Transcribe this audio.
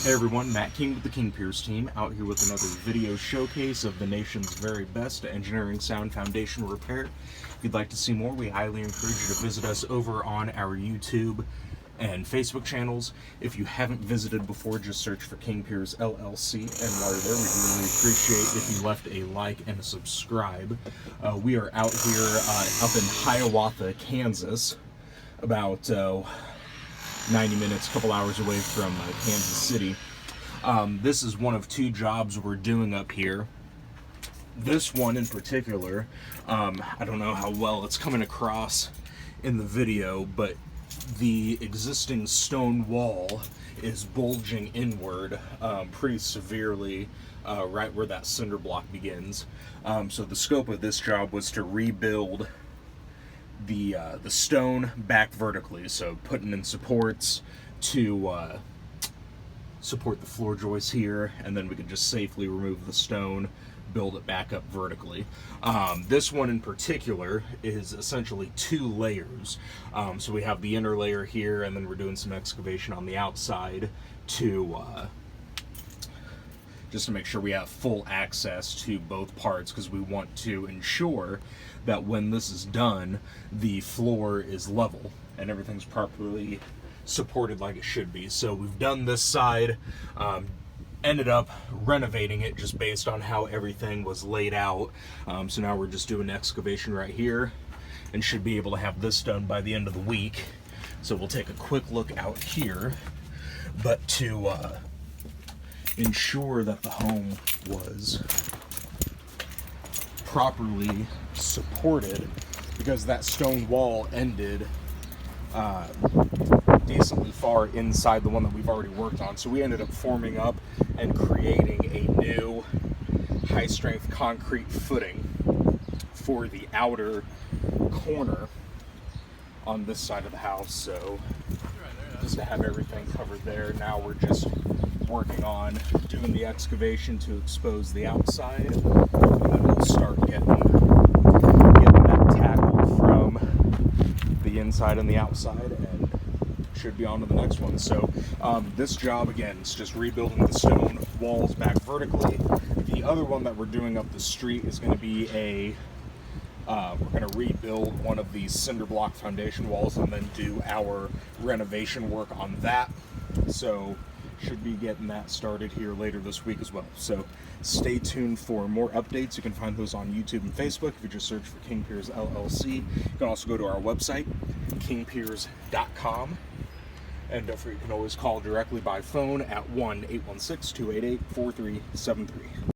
Hey everyone, Matt King with the King Piers team, out here with another video showcase of the nation's very best engineering sound foundation repair. If you'd like to see more, we highly encourage you to visit us over on our YouTube and Facebook channels. If you haven't visited before, just search for King Piers LLC, and while you're there, we'd really appreciate if you left a like and a subscribe. We are out here up in Hiawatha, Kansas, about 90 minutes, a couple hours away from Kansas City. This is one of two jobs we're doing up here. This one in particular, I don't know how well it's coming across in the video, but the existing stone wall is bulging inward pretty severely right where that cinder block begins. So the scope of this job was to rebuild the stone back vertically, so putting in supports to support the floor joists here, and then we could just safely remove the stone, build it back up vertically. This one in particular is essentially two layers. So we have the inner layer here, and then we're doing some excavation on the outside to just to make sure we have full access to both parts, because we want to ensure that when this is done, the floor is level and everything's properly supported like it should be. So we've done this side, ended up renovating it just based on how everything was laid out. So now we're just doing excavation right here and should be able to have this done by the end of the week. So we'll take a quick look out here, but to ensure that the home was properly supported, because that stone wall ended decently far inside the one that we've already worked on. So we ended up forming up and creating a new high strength concrete footing for the outer corner on this side of the house. So just to have everything covered there, now we're just working on doing the excavation to expose the outside, and then we'll start getting that tackled from the inside and the outside, and should be on to the next one. So this job, again, is just rebuilding the stone walls back vertically. The other one that we're doing up the street is going to be we're going to rebuild one of these cinder block foundation walls and then do our renovation work on that. So should be getting that started here later this week as well. So stay tuned for more updates. You can find those on YouTube and Facebook if you just search for King Piers LLC. You can also go to our website, kingpiers.com. And don't forget, you can always call directly by phone at 1-816-288-4373.